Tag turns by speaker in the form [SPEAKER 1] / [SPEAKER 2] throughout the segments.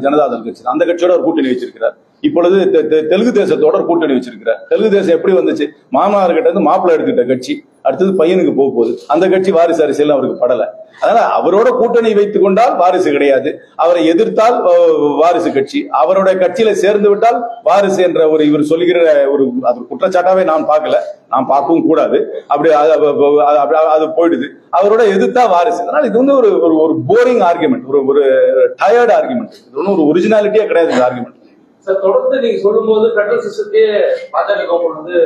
[SPEAKER 1] ஜனதாதள் கட்சி, அந்த கட்சியோட ஒரு கூட்டணி வச்சிருக்கிறார். இப்பொழுது தெலுங்கு தேசத்தோட ஒரு கூட்டணி வச்சிருக்கிறார். தெலுங்கு தேசம் எப்படி வந்துச்சு? மாமனார் கிட்ட இருந்து மாப்பிள்ளை எடுத்துட்ட கட்சி, அடுத்தது பையனுக்கு போக போகுது. அந்த கட்சி வாரிசு அரசியல் அவருக்கு படல. அதனால அவரோட கூட்டணி வைத்துக் கொண்டால் வாரிசு கிடையாது, அவரை எதிர்த்தால் வாரிசு கட்சி, அவருடைய கட்சியில சேர்ந்து விட்டால் வாரிசு என்ற ஒரு இவர் சொல்லுகிற ஒரு அது குற்றச்சாட்டாவே நான் பார்க்கல, நான் பார்க்கவும் கூடாது. அப்படி அது போயிடுது. அவரோட எதிர்த்தா வாரிசு. அதனால இது வந்து ஒரு போரிங் ஆர்குமெண்ட், ஒரு டயர்ட் ஆர்குமெண்ட். இது ஒன்றும் ஒரு ஒரிஜினாலிட்டியே கிடையாது இந்த ஆர்குமெண்ட்.
[SPEAKER 2] தொடர்ந்து நீங்க சொல்லும் போது பெட்ரோல் சிஸ்டத்தையே பாஜக கவர்மெண்ட் வந்து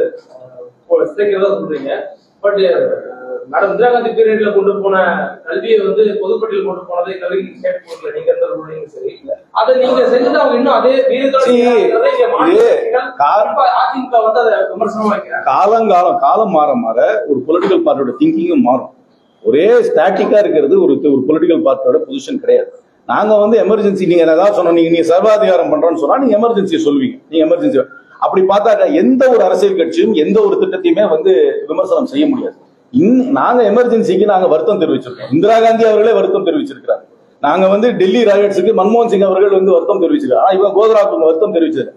[SPEAKER 2] சிதைக்கிறதா சொல்றீங்க. பட் மேடம் இந்திரா காந்தி பீரியட்ல கொண்டு போன கல்வியை வந்து பொதுப்பட்டியல் கொண்டு போனதை கல்வி ஸ்டேட் போர்ட்ல நீங்க எந்த ரூலிங் சரி அதை நீங்க செஞ்சு அவங்க இன்னும் அதே அதிமுக வந்து அதை விமர்சனம் வைக்கிறாங்க.
[SPEAKER 1] காலம் மாற மாற ஒரு பொலிட்டிக்கல் பார்ட்டியோட திங்கிங்கும் மாறும். ஒரே ஸ்டாட்டிக்கா இருக்கிறது ஒரு பொலிட்டிக்கல் பார்ட்டியோட பொசிஷன் கிடையாது. நாங்க வந்து எமர்ஜென்சி, நீங்க ஏதாவது சொன்னோம், நீங்க சர்வாதிகாரம் பண்றோம்னு சொன்னா நீங்க எமர்ஜென்சியை சொல்லுவீங்க. நீங்க எமர்ஜென்சி அப்படி பார்த்தாக்க எந்த ஒரு அரசியல் கட்சியும் எந்த ஒரு திட்டத்தையுமே வந்து விமர்சனம் செய்ய முடியாது. நாங்க எமர்ஜென்சிக்கு நாங்க வருத்தம் தெரிவிச்சிருக்கோம். இந்திரா காந்தி அவர்களே வருத்தம் தெரிவிச்சிருக்கிறார். நாங்க வந்து டெல்லி ராயட்ஸுக்கு மன்மோகன் சிங் அவர்கள் வந்து வருத்தம் தெரிவிச்சிருக்காரு. ஆனா இவன் கோதராவுக்கு வருத்தம் தெரிவிச்சாரு.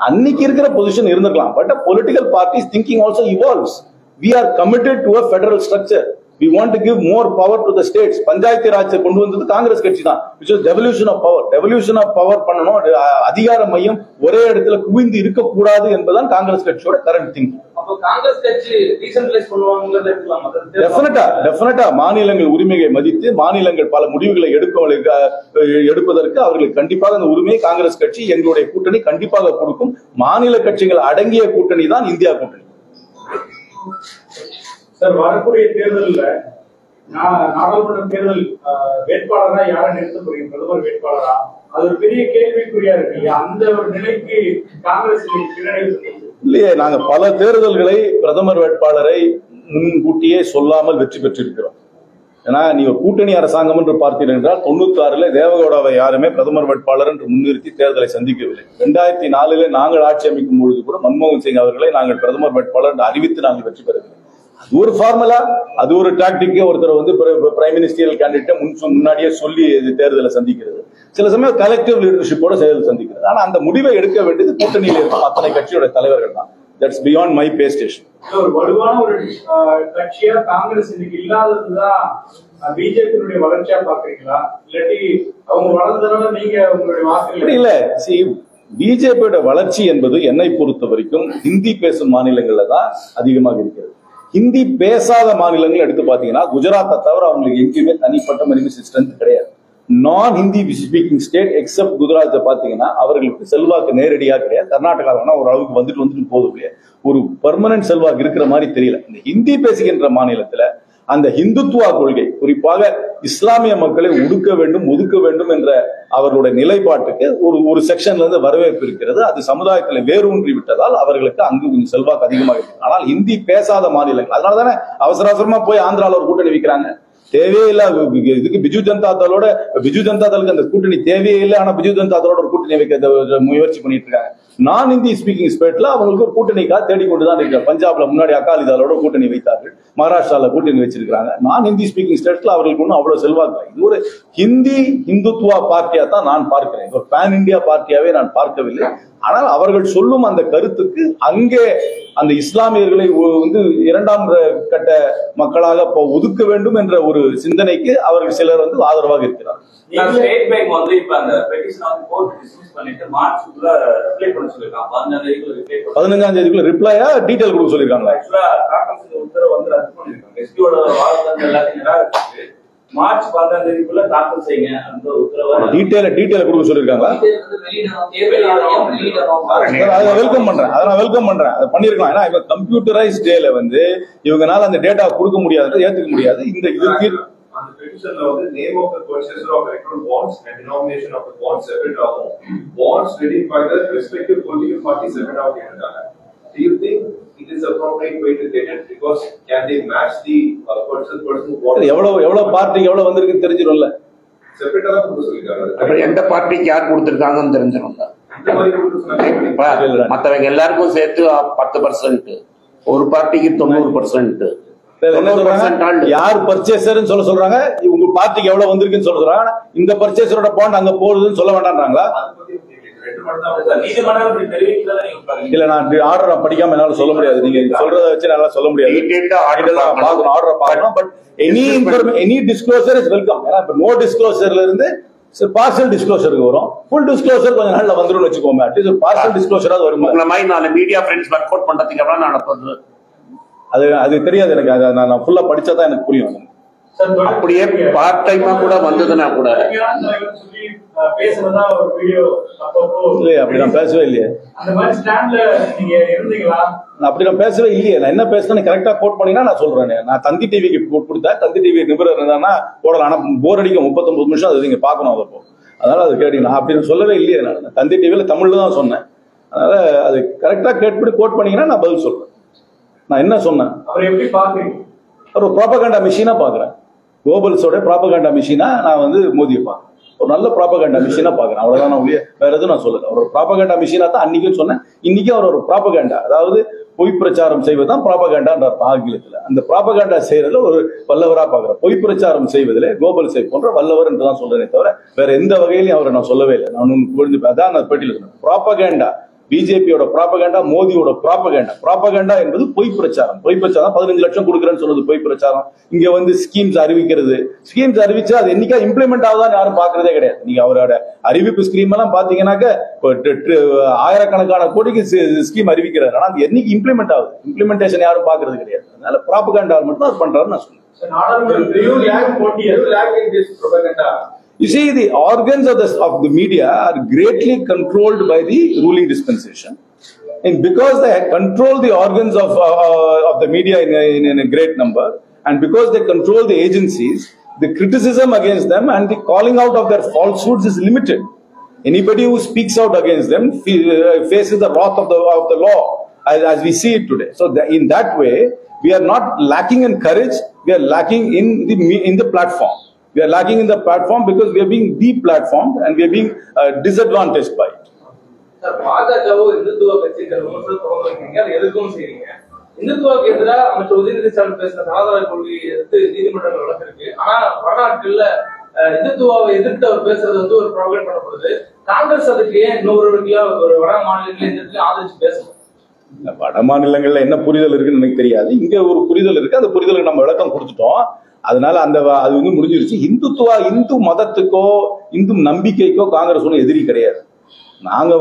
[SPEAKER 1] அன்னைக்கு இருக்கிற பொசிஷன் இருந்திருக்கலாம். But political parties thinking also evolves. We are committed to a federal structure. We want to give more power to the states. Panchayat Raj கொண்டு வந்தது காங்கிரஸ் கட்சி தான். which is devolution of power. devolution of power பண்ணணும், அதிகார மையம் ஒரே இடத்துல குவிந்து இருக்கக்கூடாது என்பதுதான் காங்கிரஸ் கட்சியோட கரண்ட் திங்கிங்.
[SPEAKER 2] அப்ப காங்கிரஸ் கட்சி டீசென்ட்ரலைஸ் பண்ணுவாங்கங்கறத எடுத்துக்கலாம்.
[SPEAKER 1] டெஃபினட்டா மாநிலங்கள் உரிமையை மதித்து மாநிலங்கள் பல முடிவுகளை எடுப்பதற்கு அவர்களுக்கு கண்டிப்பாக அந்த உரிமையை காங்கிரஸ் கட்சி எங்களுடைய கூட்டணி கண்டிப்பாக கொடுக்கும். மாநில கட்சிகள் அடங்கிய கூட்டணி தான் இந்தியா கூட்டணி.
[SPEAKER 3] சார், வரக்கூடிய தேர்தலில் நாடாளுமன்ற தேர்தல் வேட்பாளரா யாரை நிறுத்த போறீங்க? பிரதமர் வேட்பாளரா? அது ஒரு பெரிய கேள்விக்குறியா இருக்கு இல்லையா? அந்த ஒரு நிலைக்கு காங்கிரஸ்
[SPEAKER 1] இல்லையே. நாங்க பல தேர்தல்களை பிரதமர் வேட்பாளரை முன்கூட்டியே சொல்லாமல் வெற்றி பெற்றிருக்கிறோம். ஏன்னா நீங்க கூட்டணி அரசாங்கம் என்று பார்த்தீர்கள் என்றால் 96 தேவகவுடாவை யாருமே பிரதமர் வேட்பாளர் என்று முன்னிறுத்தி தேர்தலை சந்திக்கவில்லை. 2004 நாங்கள் ஆட்சி அமைக்கும் பொழுது கூட மன்மோகன் சிங் அவர்களை நாங்கள் பிரதமர் வேட்பாளர் என்று அறிவித்து நாங்கள் வெற்றி பெறவில்லை. அது ஒரு ஃபார்முலா, அது ஒரு டாக்டிக். ஒருத்தர் வந்து பிரைம் மினிஸ்டரியல் கேண்டிடேட் முன்னாடியே சொல்லி தேர்தலை சந்திக்கிறது. சில சமயம் கலெக்டிவ் லீடர்ஷிப்போட தேர்தல் சந்திக்கிறது. ஆனா அந்த முடிவை எடுக்க வேண்டியது கூட்டணியில் இருக்கும் அத்தனை கட்சியோட தலைவர்கள் தான். That's beyond my pay station.
[SPEAKER 3] ஒரு வலுவான ஒரு கட்சியா காங்கிரஸ் இன்னைக்கு இல்லாததுதான் பிஜேபியுடைய வளர்ச்சியா பாக்குறீங்களா? இல்லாட்டி அவங்க வளர்ந்ததுனால நீங்க உங்களுடைய வாக்கு
[SPEAKER 1] இல்ல? பிஜேபியோட வளர்ச்சி என்பது என்னை பொறுத்த வரைக்கும் ஹிந்தி பேசும் மாநிலங்கள்ல தான் அதிகமாக இருக்கிறது. ஹிந்தி பேசாத மாநிலங்கள் எடுத்து பாத்தீங்கன்னா குஜராத்தை தவிர அவங்களுக்கு எங்கேயுமே தனிப்பட்ட மனித ஸ்ட்ரென்த் கிடையாது. நான் ஹிந்தி ஸ்பீக்கிங் ஸ்டேட் எக்ஸப்ட் குஜராத்தை பாத்தீங்கன்னா அவர்களுக்கு செல்வாக்கு நேரடியாக கிடையாது. கர்நாடகா வேணா ஒரு அளவுக்கு வந்துட்டு போதும், ஒரு பெர்மனன்ட் செல்வாக்கு இருக்கிற மாதிரி தெரியல. இந்த ஹிந்தி பேசுகின்ற மாநிலத்துல அந்த ஹிந்துத்துவா கொள்கை, குறிப்பாக இஸ்லாமிய மக்களை ஒடுக்க வேண்டும் என்ற அவர்களுடைய நிலைப்பாட்டுக்கு ஒரு செக்ஷன்ல இருந்து வரவேற்பு இருக்கிறது. அது சமுதாயத்துல வேரூன்றி விட்டதால் அவர்களுக்கு அங்கு கொஞ்சம் செல்வாக்கு அதிகமாக இருக்கு. ஆனால் ஹிந்தி பேசாத மாநிலங்கள், அதனாலதானே அவசர அவசரமா போய் ஆந்திரால ஒரு கூட்டணி வைக்கிறாங்க. தேவையே இல்ல இதுக்கு பிஜு ஜனதா தளுக்கு அந்த கூட்டணி தேவையே இல்லை. ஆனா பிஜு ஜனதா தளோட ஒரு கூட்டணி வைக்க முயற்சி பண்ணிட்டு இருக்காங்க. நான் ஹிந்தி ஸ்பீக்கிங் ஸ்டேட்ல அவங்களுக்கு ஒரு கூட்டணிக்காக தேடிக்கொண்டுதான் இருக்காங்க. பஞ்சாப்ல முன்னாடி அகாலிதளோட கூட்டணி வைத்தார்கள், மகாராஷ்டிரால கூட்டணி வச்சிருக்காங்க. நான் ஹிந்தி ஸ்பீக்கிங் ஸ்டேட்ல அவர்களுக்கு ஒன்றும் அவ்வளவு செல்வாக்கு. இது ஒரு ஹிந்தி இந்துத்துவா பார்ட்டியா தான் நான் பார்க்கிறேன். ஒரு பேன் இந்தியா பார்ட்டியாவே நான் பார்க்கவில்லை. ஆனால் அவர்கள் சொல்லும் அந்த கருத்துக்கு அங்கே அந்த இஸ்லாமியர்களை வந்து இரண்டாம் கட்ட மக்களாக ஒதுக்க வேண்டும் என்ற ஒரு சிந்தனைக்கு அவர்கள் சிலர் வந்து ஆதரவாக இருக்கிறார். 15ஆம் தேதிக்குள்ள ரிப்ளையா டீடைல் கொடுக்க சொல்லிருக்காங்களா?
[SPEAKER 2] மார்ச் 15ஆம் தேதிக்குள்ள தாக்கல் செய்யுங்க அந்த உத்தரவை
[SPEAKER 1] டீடைல் கொடுக்க சொல்லிருக்காங்களா? வெல்கம் பண்றேன். அதை பண்ணிருக்கலாம். ஏன்னா இப்ப கம்ப்யூட்டரைஸ் டேல வந்து இவங்கனால அந்த டேட்டா கொடுக்க முடியாது, ஏத்துக்க முடியாது. இந்த இதுக்கு
[SPEAKER 4] அந்த பெட்டிஷன்ல வந்து name of the purchaser of electoral bonds and denomination of the bonds separate ஆகும். Bonds redeemed by the respective political party separate ஆகும் கேட்டாங்க. Do you think it is appropriate way to get it? Because can they match the person who
[SPEAKER 1] எவ்வளவு பார்ட்டிக்கு எவ்வளவு வந்திருக்கு தெரிஞ்சிரும்ல.
[SPEAKER 4] செப்பரேட்டா தான் கொடுக்க சொல்லிருக்காங்க.
[SPEAKER 5] அப்புறம் எந்த பார்ட்டிக்கு யார் கொடுத்திருக்காங்கன்னு தெரிஞ்சிரும்ல. மற்றவங்க எல்லாருக்கும் சேர்த்து 10%, ஒரு பார்ட்டிக்கு 90%.
[SPEAKER 1] என்ன சொல்றாங்க, யார் பர்ச்சேசர்னு சொல்றாங்க, உங்க பார்ட்டிக்கு எவ்வளவு வந்திருக்குன்னு சொல்றாங்க, இந்த பர்ச்சேசரோட பாண்ட் அங்க போகுதுன்னு சொல்ல வேண்டாம்ன்றாங்களா? இல்ல, நான் ஆர்டர் படிக்காம என்னால சொல்ல முடியாது. நீங்க சொல்றத வச்சு நல்லா சொல்ல முடியாது. ஆர்டர் பார்க்கணும். But any disclosure is welcome. ஏன்னா இப்ப நோ டிஸ்க்ளோசர்ல இருந்து பார்சல் டிஸ்க்ளோசருக்கு வரும். ஃபுல் டிஸ்க்ளோசர் கொஞ்ச நாள்ல வந்துரும் வச்சுக்கோங்க. அட்லீஸ்ட் பார்சல் டிஸ்க்ளோசரா வரும்.
[SPEAKER 5] உங்களை மாதிரி நாலு மீடியா ஃப்ரெண்ட்ஸ் ஒர்க் அவுட் பண்றதுக்கு எவ்வளவு நடப்பது
[SPEAKER 1] அது தெரியாது எனக்கு. அதை நான் ஃபுல்லா படிச்சாதான் எனக்கு புரியும்.
[SPEAKER 5] அப்படியே பார்ட் டைமா கூட வந்ததுன்னா கூட
[SPEAKER 3] பேசுறதா ஒரு வீடியோ
[SPEAKER 1] இல்லையே, அப்படி நான் பேசவே இல்லையே.
[SPEAKER 3] அந்த மாதிரி ஸ்டாண்ட்ல நீங்க இருந்தீங்களா?
[SPEAKER 1] அப்படி நான் பேசவே இல்லையே. நான் என்ன பேசுறேன் கரெக்டா கோட் பண்ணீங்கன்னா நான் சொல்றேன். நான் தந்தி டிவிக்கு கொடுத்தேன். தந்தி டிவி நிபுணர் இருந்தானா போடலாம். ஆனா போர் அடிக்கும் 39 நிமிஷம் அது நீங்க பாக்கணும். அதப்போ அதனால அது கேட்டீங்க. நான் அப்படின்னு சொல்லவே இல்லையே. நான் தந்தி டிவியில தமிழ்ல தான் சொன்னேன். அதனால அது கரெக்டா கேட்படி கோட் பண்ணீங்கன்னா நான் பதில் சொல்றேன். நான் என்ன சொன்னேன்,
[SPEAKER 3] அவர் எப்படி பாக்குறீங்க?
[SPEAKER 1] ஒரு ப்ராபகண்டா மிஷினா பாக்குறேன். கோபல்ஸோட ப்ராபகண்டா மிஷினா நான் மோதியை பாக்குறேன். ஒரு நல்ல ப்ராபகண்டா மிஷினா பாக்குறேன். அவ்வளவுதான். நான் வேற எதுவும் நான் சொல்லல. ஒரு ப்ராபகண்டா மிஷினா தான் அன்னைக்கும் சொன்னேன். இன்னைக்கும் அவர் ஒரு ப்ராபகண்டா, அதாவது பொய் பிரச்சாரம் செய்வதுதான் ப்ராபகண்டான்ற ஆங்கிலத்துல. அந்த ப்ராபகண்டா செய்யறதுல ஒரு வல்லவரா பாக்குறேன். பொய் பிரச்சாரம் செய்வதிலே கோபல்ஸை போன்ற வல்லவர் என்று தான் சொல்றேனே தவிர வேற எந்த வகையிலையும் அவரை நான் சொல்லவே இல்லை. நான் புரிஞ்சு அதான் நான் பேட்டியில் சொன்னேன். ப்ராபகண்டா பிஜேபியோட ப்ராபகண்டா, மோடியோட ப்ராபகண்டா. ப்ராபகண்டா என்பது பொய் பிரச்சாரம். பொய் பிரச்சாரம் 15 லட்சம் கொடுக்குறேன்னு சொல்றது பொய் பிரச்சாரம். இங்க ஸ்கீம்ஸ் அறிவிக்கிறது. ஸ்கீம்ஸ் அறிவிச்சா அது என்னைக்கா இம்ப்ளிமெண்ட் ஆகுதான்னு யாரும் பாக்குறதே கிடையாது. நீங்க அவரோட அறிவிப்பு ஸ்கீம் எல்லாம் பாத்தீங்கன்னாக்க ஆயிரக்கணக்கான கோடிக்கு ஸ்கீம் அறிவிக்கிறாரு. ஆனா அது என்னைக்கு இம்ப்ளிமெண்ட் ஆகுது? இம்ப்ளிமெண்டேஷன் யாரும் பாக்குறது கிடையாது. அதனால ப்ராபகண்டா மட்டும் அது பண்றாருன்னு நான் சொன்னேன். You see, the organs of the media are greatly controlled by the ruling dispensation, and because they control the organs of the media in a great number, and because they control the agencies, the criticism against them and the calling out of their falsehoods is limited. Anybody who speaks out against them faces the wrath of the law, as we see it today. So in that way, we are not lacking in courage. We are lacking in the platform. We are lacking in the platform because we are being deplatformed and we are being disadvantaged by it.
[SPEAKER 2] பாஜகவோ இந்துத்துவ கட்சிகள் தொடர்ந்து அதை எதிர்க்கவும் செய்றீங்க. இந்துத்துவாக்கு எதிராக அமைச்சர் உதயநிதி ஸ்டாலின் பேசின சனாதன கொள்கையை எதிர்த்து நீதிமன்றங்கள் வழக்கிருக்கு. ஆனா வடநாட்டுல இந்துத்துவாவை எதிர்த்து அவர் பேசுறது ஒரு ப்ராப்ளம் பண்ணப்படுது. காங்கிரஸ் அதுக்கு ஏன் இன்னொரு வட மாநிலங்களில் எதிர்த்து ஆதரிச்சு பேசணும்?
[SPEAKER 1] வட மாநிலங்கள்ல என்ன புரிதல் இருக்குன்னு எனக்கு தெரியாது. இங்க ஒரு புரிதல் இருக்கு. அந்த புரிதலுக்கு நம்ம விளக்கம் கொடுத்துட்டோம். அதனால அது முடிஞ்சிருச்சு. இந்து மதத்துக்கோ இந்து நம்பிக்கைக்கோ காங்கிரஸ் ஒன்றும் எதிரி கிடையாது. நாங்க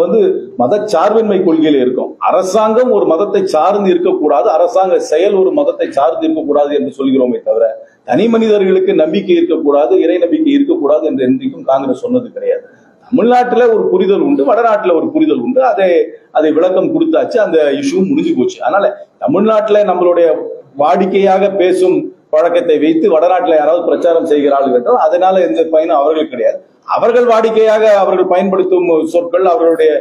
[SPEAKER 1] மத சார்பின்மை கொள்கையில இருக்கோம். அரசாங்கம் ஒரு மதத்தை சார்ந்து இருக்கக்கூடாது, அரசாங்க செயல் ஒரு மதத்தை சார்ந்து இருக்கக்கூடாது என்று சொல்கிறோமே தவிர தனி மனிதர்களுக்கு நம்பிக்கை இருக்கக்கூடாது, இறை நம்பிக்கை இருக்கக்கூடாது என்று என்றைக்கும் காங்கிரஸ் சொன்னது கிடையாது. தமிழ்நாட்டுல ஒரு புரிதல் உண்டு, வடநாட்டுல ஒரு புரிதல் உண்டு. அதை விளக்கம் கொடுத்தாச்சு. அந்த இஷ்யூ முடிஞ்சு போச்சு. அதனால தமிழ்நாட்டுல நம்மளுடைய வாடிக்கையாக பேசும் பழக்கத்தை வைத்து வடநாட்டில் யாராவது பிரச்சாரம் செய்கிறார்கள் என்றால் அதனால எந்த பயனும் அவர்களுக்கு கிடையாது. அவர்கள் வாடிக்கையாக அவர்கள் பயன்படுத்தும் சொற்கள், அவர்களுடைய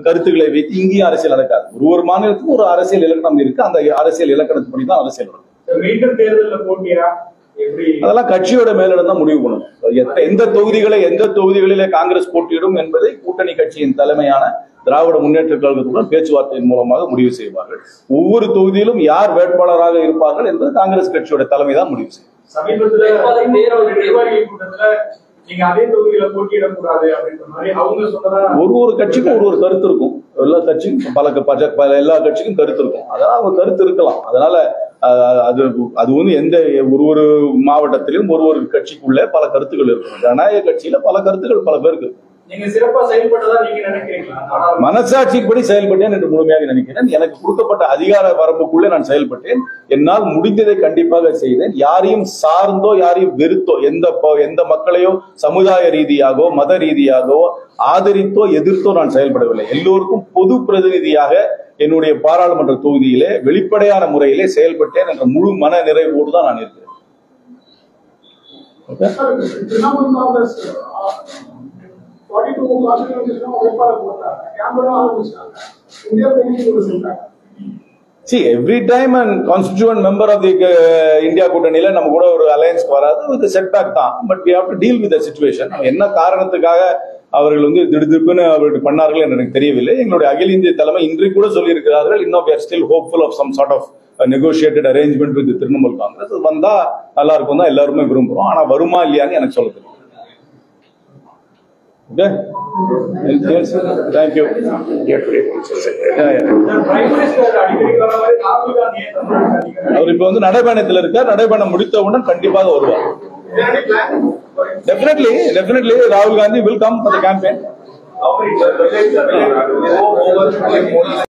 [SPEAKER 1] கருத்துக்களை வைத்து இங்கேயும் அரசியல் நடக்காது. ஒரு மாநிலத்துக்கும் ஒரு அரசியல் இலக்கணம் இருக்கு. அந்த அரசியல் இலக்கணத்துப்படி தான் அரசியல் வரும்.
[SPEAKER 3] மீண்டும் தேர்தலில் போட்டியா?
[SPEAKER 1] அதெல்லாம் கட்சியோட மேலிடம் தான் முடிவு பண்ணணும். எந்த தொகுதிகளிலே காங்கிரஸ் போட்டியிடும் என்பதை கூட்டணி கட்சியின் தலைமையான திராவிட முன்னேற்ற கழகத்துடன் பேச்சுவார்த்தையின் மூலமாக முடிவு செய்வார்கள். ஒவ்வொரு தொகுதியிலும் யார் வேட்பாளராக இருப்பார்கள் என்பது காங்கிரஸ் கட்சியோட தலைமை தான் முடிவு செய்யும்.
[SPEAKER 3] சமீபத்தில் நீங்க அதே தொகுதியில போட்டியிடக்கூடாது அப்படின்ற மாதிரி அவங்க சொன்னதா
[SPEAKER 1] ஒரு கட்சிக்கும் ஒரு கருத்து இருக்கும். எல்லா கட்சிக்கும் எல்லா கட்சிக்கும் கருத்து இருக்கும். அதனால அவங்க கருத்து இருக்கலாம். அதனால அது எந்த ஒரு மாவட்டத்திலும் ஒரு கட்சிக்குள்ள பல கருத்துக்கள் இருக்கும். ஜனநாயக கட்சியில பல கருத்துக்கள் பல பேருக்கு.
[SPEAKER 3] நீங்க சிறப்பா செயல்பட்டதா நீங்க நினைக்கிறீங்களா?
[SPEAKER 1] மனசாட்சிப்படி செயல்பட்டேன் என்று முழுமையாக நினைக்கிறேன். எனக்கு கொடுக்கப்பட்ட அதிகார வரம்புக்குள்ளே நான் செயல்பட்டேன். என்னால் முடிந்ததை கண்டிப்பாக செய்தேன். யாரையும் சார்ந்தோ யாரையும் வெறுத்தோ எந்த மக்களையோ சமுதாய ரீதியாகவோ மத ரீதியாகவோ ஆதரித்தோ எதிர்த்தோ நான் செயல்படவில்லை. எல்லோருக்கும் பொது பிரதிநிதியாக என்னுடைய பாராளுமன்ற தொகுதியிலே வெளிப்படையான முறையிலே செயல்பட்டேன் என்ற முழு மன நிறைவோடு தான் நான் இருக்கிறேன். See, every time a constituent member of the India கூட்டணியில நம்ம கூட ஒரு அலையன்ஸ்க்கு வராது, இது செட்பேக் தான். But we have to deal with the situation. என்ன காரணத்துக்காக அவர்கள் வந்து திடுதிப்புன்னு அவர்கள் பண்ணார்கள் என்று எனக்கு தெரியவில்லை. எங்களுடைய அகில இந்திய தலைமை இன்றைக்கு கூட சொல்லியிருக்கிறார்கள், இன்னும் we are still hopeful of some sort of negotiated arrangement with the Trinamool Congress. வந்தா நல்லா இருக்கும் தான் எல்லாருமே விரும்புறோம். ஆனா வருமா இல்லையான்னு எனக்கு சொல்ல தெரியும். Okay? Yes, thank you. அவர் இப்ப வந்து நடைபயணத்தில் இருக்கார். நடைபயணம் முடித்தவுடன் கண்டிப்பாக வருவார். Definitely, Rahul Gandhi will come for the campaign.